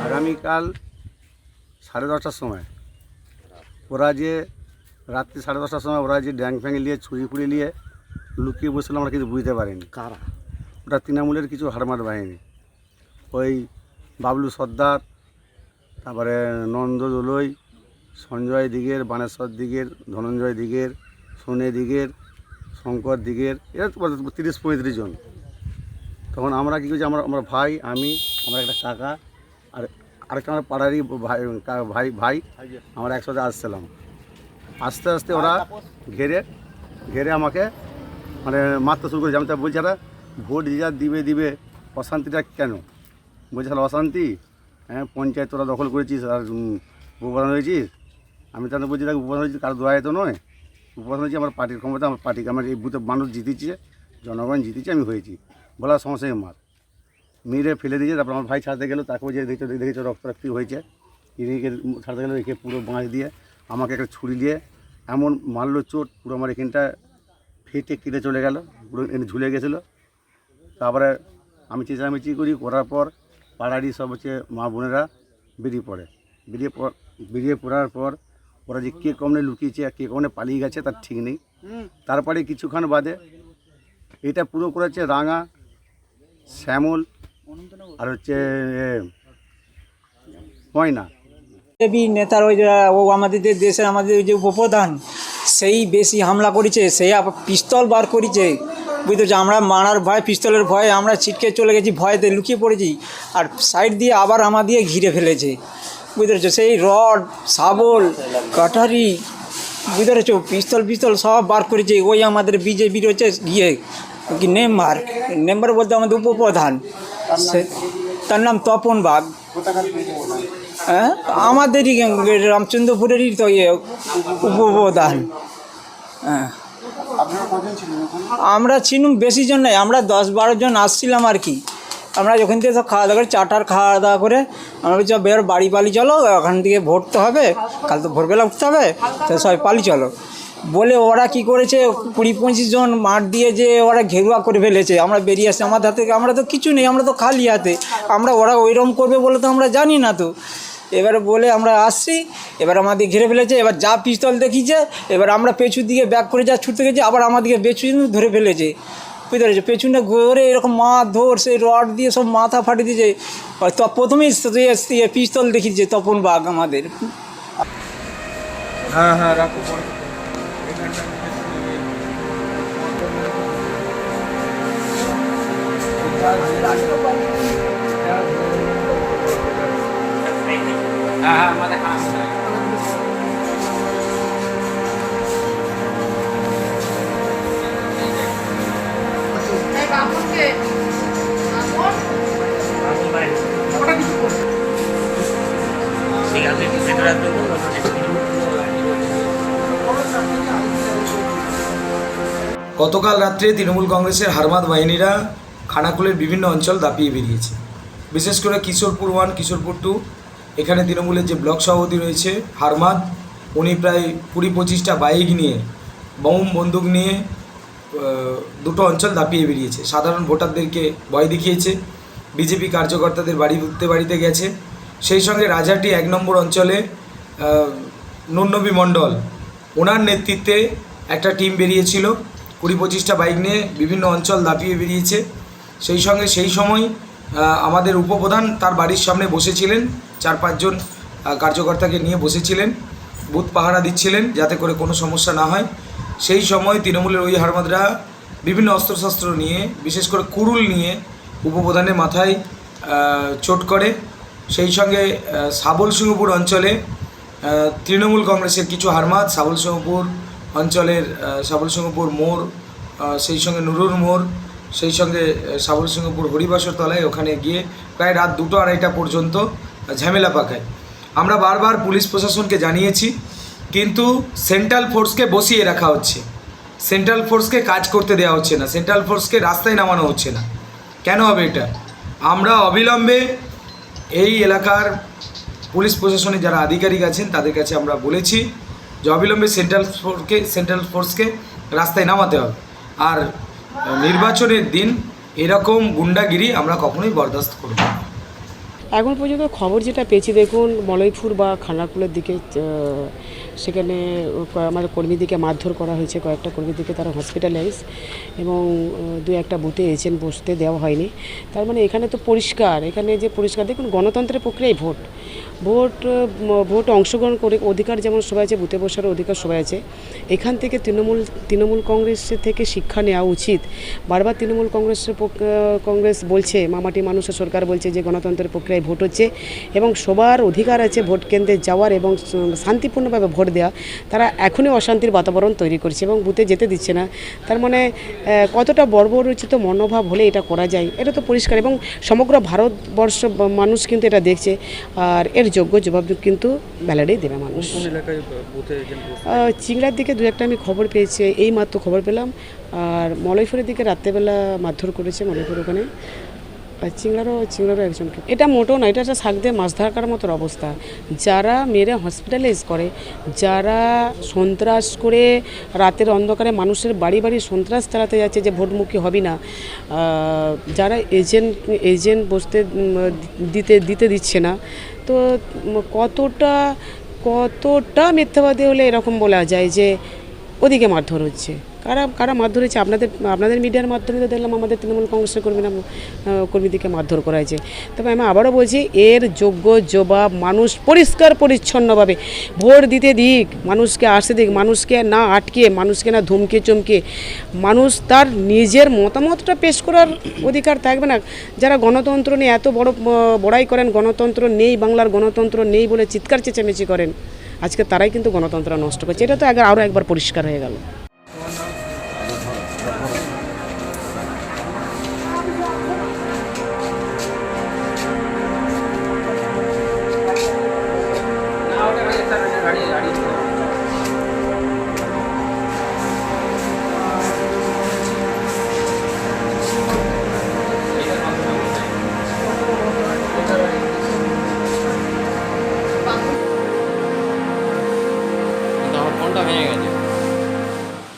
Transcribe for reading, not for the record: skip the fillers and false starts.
আগামীকাল 10:30টার সময় ওরা যে রাত্রি 10:30টার সময় ওরা যে ড্যাং ফ্যাং নিয়ে ছুরি ফুড়ি নিয়ে লুকিয়ে বসছিল আমরা কিন্তু বুঝতে পারিনি কারা ওটা। তৃণমূলের কিছু হারমাত বাহিনী, ওই বাবলু সর্দার, তারপরে নন্দ দোলই, সঞ্জয় দিগের, বানেশ্বর দিগের, ধনঞ্জয় দিগের, সোনে দিগের, শঙ্কর দিগের, এরা 30-35 জন। তখন আমরা কী করছি, আমরা ভাই, আমি, আমার একটা কাকা আর আরেকটা আমার পাড়ারই ভাই ভাই আমরা একসাথে আসছিলাম। আস্তে আস্তে ওরা ঘেরে আমাকে মানে মারতে শুরু করেছে। আমি তা বলছি, এরা ভোট যা দিবে অশান্তিটা কেন? বলছে তাহলে অশান্তি, হ্যাঁ পঞ্চায়েত তোরা দখল করেছিস আর উপপ্রধান হয়েছিস। আমি তাহলে বলছি তাকে উপপ্রধান হয়েছি কারো দোয়ায় তো নয়, উপপ্রধান হয়েছি আমার পার্টির ক্ষমতা, আমার পার্টিকে আমার এই বুথে মানুষ জিতেছে, জনগণ জিতেছে, আমি হয়েছি বলার সমস্যায় মার মেরে ফেলে দিয়েছে। তারপর আমার ভাই ছাড়তে গেলো, তাকে বলছে দেখেছো রক্তারক্তি হয়েছে, ইনিকে ছাড়তে গেলো, রেখে পুরো বাঁশ দিয়ে আমাকে একটা ছুরি দিয়ে এমন মারলো চোট, পুরো আমার এখানটা ফেটে কেটে চলে গেল, পুরো এনে ঝুলে গেছিলো। তারপরে আমি চেঁচামেচি করার পর পাড়ারই সব হচ্ছে মা বোনেরা বেরিয়ে পড়ার পর ওরা যে কে কমনে লুকিয়েছে আর কে কমনে পালিয়ে গেছে তার ঠিক নেই। তারপরে কিছুক্ষণ বাদে এটা পুরো করেছে রাঙা, শ্যামল আর হচ্ছে ময়না। বিজেপি নেতার ও আমাদের দেশের আমাদের যে উপপ্রধান সেই বেশি হামলা করেছে, সেই পিস্তল বার করেছে, বুঝতে আমরা মারার ভয়, পিস্তলের ভয়ে আমরা ছিটকে চলে গেছি, ভয়তে লুকিয়ে পড়েছি। আর সাইড দিয়ে আবার আমাদের ঘিরে ফেলেছে, বুঝতে পেরেছো। সেই রড, শাবল, কাটারি, বুঝতে পেরেছো, পিস্তল সব বার করেছে। ওই আমাদের বিজেপির হচ্ছে কি মেম্বার বলতে আমাদের উপপ্রধান, তার নাম তপন বাগ। হ্যাঁ, আমাদেরই রামচন্দ্রপুরেরই তো উপপ্রধান। হ্যাঁ, আমরা ছিলাম বেশি জন নাই, আমরা 10-12 জন আসছিলাম আর কি। আমরা ওখান থেকে সব খাওয়া দাওয়া করে, চাটার খাওয়া দাওয়া করে আমরা বলছি বের বাড়ি পালি চলো, ওখান থেকে ভোট তো হবে, কাল তো ভোরবেলা উঠতে হবে, তো সবাই পালি চলো বলে ওরা কি করেছে, 20-25 জন মাঠ দিয়ে যে ওরা ঘেরুয়া করে ফেলেছে। আমরা বেরিয়ে আসছি, আমাদের হাতে আমরা তো কিছু নেই, আমরা তো খালি হাতে। ওরা ওইরকম করবে বলে তো আমরা জানি না তো। এবারে বলে আমরা আসছি, এবার আমাদের ঘিরে ফেলেছে। এবার যা পিস্তল দেখিয়েছে, এবার আমরা পেছু দিকে ব্যাক করে যা ছুটতে গেছি, আবার আমাদেরকে পেছনে ধরে ফেলেছে, বুঝতে পেরেছে। পেছনে ঘুরে এরকম ধর সেই রড দিয়ে সব মাথা ফাটিয়ে দিয়েছে। তো প্রথমেই পিস্তল দেখিয়েছে তপন বাগ আমাদের। হ্যাঁ রাখো। গতকাল রাত্রে তৃণমূল কংগ্রেসের হারমাদ বাহিনীরা খানাকুলের বিভিন্ন অঞ্চল দাপিয়ে বেরিয়েছে। বিশেষ করে কিশোরপুর 1, কিশোরপুর 2, এখানে তৃণমূলের যে ব্লক সভাপতি রয়েছে হারমাদ, উনি প্রায় 20-25টা বাইক নিয়ে, বন্দুক নিয়ে দুটো অঞ্চল দাপিয়ে বেরিয়েছে। সাধারণ ভোটারদেরকে ভয় দেখিয়েছে, বিজেপি কার্যকর্তাদের বাড়িতে গেছে। সেই সঙ্গে রাজাটি 1 নম্বর অঞ্চলে নুরনবী মণ্ডল, ওনার নেতৃত্বে একটা টিম বেরিয়েছিল, 20-25টা বাইক নিয়ে বিভিন্ন অঞ্চল দাপিয়ে বেরিয়েছে। সেই সময় আমাদের উপপ্রধান তার বাড়ির সামনে বসেছিলেন, 4-5 জন কার্যকর্তাকে নিয়ে বসেছিলেন, বুথ পাহারা দিচ্ছিলেন যাতে করে কোনো সমস্যা না হয়। সেই সময় তৃণমূলের ওই হারমাদরা বিভিন্ন অস্ত্রশস্ত্র নিয়ে, বিশেষ করে কুড়ুল নিয়ে উপপ্রধানের মাথায় চোট করে। সেই সঙ্গে সাবল সিংহপুর অঞ্চলে তৃণমূল কংগ্রেসের কিছু হারমাদ সাবল সিংহপুর অঞ্চলের সাবল সিংহপুর মোড়, সেই সঙ্গে নুরুর মোড়, সেই সঙ্গে সাবল সিংহপুর হরিবাসর তলায় ওখানে গিয়ে প্রায় রাত 2-2:30 পর্যন্ত ঝামেলা পাকায়। আমরা বারবার পুলিশ প্রশাসনকে জানিয়েছি, কিন্তু সেন্ট্রাল ফোর্সকে বসিয়ে রাখা হচ্ছে, সেন্ট্রাল ফোর্সকে কাজ করতে দেওয়া হচ্ছে না, সেন্ট্রাল ফোর্সকে রাস্তায় নামানো হচ্ছে না। কেন হবে এটা? আমরা অবিলম্বে এই এলাকার পুলিশ প্রশাসনের যারা আধিকারিক আছেন তাদের কাছে আমরা বলেছি যে অবিলম্বে সেন্ট্রাল ফোর্সকে রাস্তায় নামাতে হবে। আর নির্বাচনের দিন এরকম গুন্ডাগিরি আমরা কখনোই বরদাস্ত করব না। এখন পর্যন্ত খবর যেটা পেয়েছি, দেখুন মলয়পুর বা খানাকুলের দিকে সেখানে আমাদের কর্মীদেরকে মারধর করা হয়েছে, কয়েকটা কর্মীদেরকে তারা হসপিটালাইজ, এবং 2-1টা বুথে এজেন্ট বসতে দেওয়া হয়নি। তার মানে এখানে তো পরিষ্কার, এখানে যে পরিষ্কার, দেখুন গণতন্ত্রের প্রক্রিয়ায় ভোট অংশগ্রহণ করে অধিকার যেমন সবাই আছে, বুথে বসার অধিকার সবাই আছে। এখান থেকে তৃণমূল কংগ্রেসের থেকে শিক্ষা নেওয়া উচিত। বারবার তৃণমূল কংগ্রেস বলছে, মামাটি মানুষের সরকার বলছে যে গণতন্ত্রের প্রক্রিয়ায় ভোট হচ্ছে এবং সবার অধিকার আছে ভোট কেন্দ্রে যাওয়ার এবং শান্তিপূর্ণভাবে ভোট দেওয়া। তারা এখনই অশান্তির বাতাবরণ তৈরি করছে এবং বুথে যেতে দিচ্ছে না। তার মানে কতটা বর্বরচিত মনোভাব হলে এটা করা যায়, এটা তো পরিষ্কার, এবং সমগ্র ভারতবর্ষ মানুষ কিন্তু এটা দেখছে। আর এর যোগ্য জবাব কিন্তু ব্যালটেই দেবে মানুষ। চিংড়ার দিকে 2-1টা আমি খবর পেয়েছি, এই মাত্র খবর পেলাম। আর মলয়পুরের দিকে রাত্রেবেলা মারধর করেছে মলয়পুর ওখানে। আর চিংড়ারও একজনকে। এটা মোটেও না, এটা একটা শাক দিয়ে মাছ ধরার মতো অবস্থা। যারা মেরে হসপিটালাইজ করে, যারা সন্ত্রাস করে রাতের অন্ধকারে মানুষের বাড়ি বাড়ি সন্ত্রাস চালাতে যাচ্ছে যে ভোটমুখী হবি না, যারা এজেন্ট বসতে দিতে দিচ্ছে না, তো কতটা মিথ্যাবাদী হলে এরকম বলা যায় যে ওদিকে মারধর হচ্ছে। কারা মারধর হচ্ছে? আপনাদের মিডিয়ার মাধ্যমে তো দেখলাম আমাদের তৃণমূল কংগ্রেসের কর্মীদেরকে মারধর করা হয়েছে। তবে আমি আবারও বলছি, এর যোগ্য জবাব মানুষ পরিষ্কার পরিচ্ছন্নভাবে ভোট দিতে দিক, মানুষকে আসতে দিক, মানুষকে না আটকে, মানুষকে না ধমকে চমকে, মানুষ তার নিজের মতামতটা পেশ করার অধিকার থাকবে না। যারা গণতন্ত্র নিয়ে এত বড়াই করেন, গণতন্ত্র নেই, বাংলার গণতন্ত্র নেই বলে চিৎকার চেঁচামেচি করেন, আজকে তারাই কিন্তু গণতন্ত্র নষ্ট করছে। এটা তো আরও একবার পরিষ্কার হয়ে গেল। কিন্তু আমার ফোনটা ভেঙে গেছে।